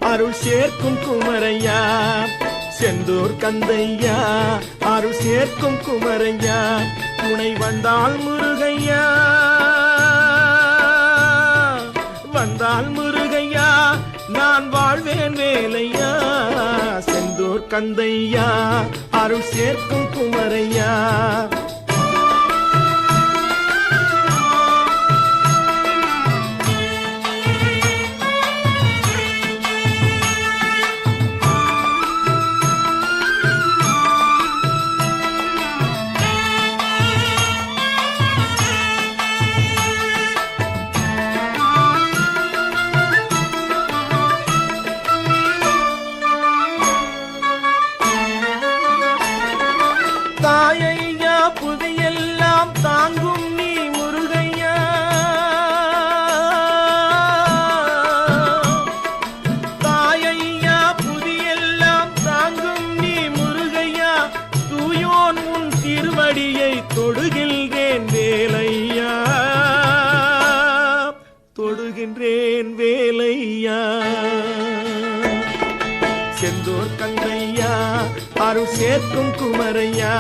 அருள் சேர்க்கும் குமரையா, செந்தூர் கந்தையா அருள் சேர்க்கும் குமரையா, துணை வந்தால் முருகையா, வந்தால் முருகையா நான் வாழ்வேன் வேலையா, செந்தூர் கந்தையா அருள் சேர்க்கும் குமரையா. தாயையா புதையெல்லாம் தாங்கும் நீ முருகையா, தாயையா புதியெல்லாம் தாங்கும் நீ முருகையா, தூயோன் உன் திருவடியை தொடுகின்றேன் வேலையா, தொடுகின்றேன் வேலையா, செந்தூர் கந்தையா அருள் சேர்க்கும் குமரையா,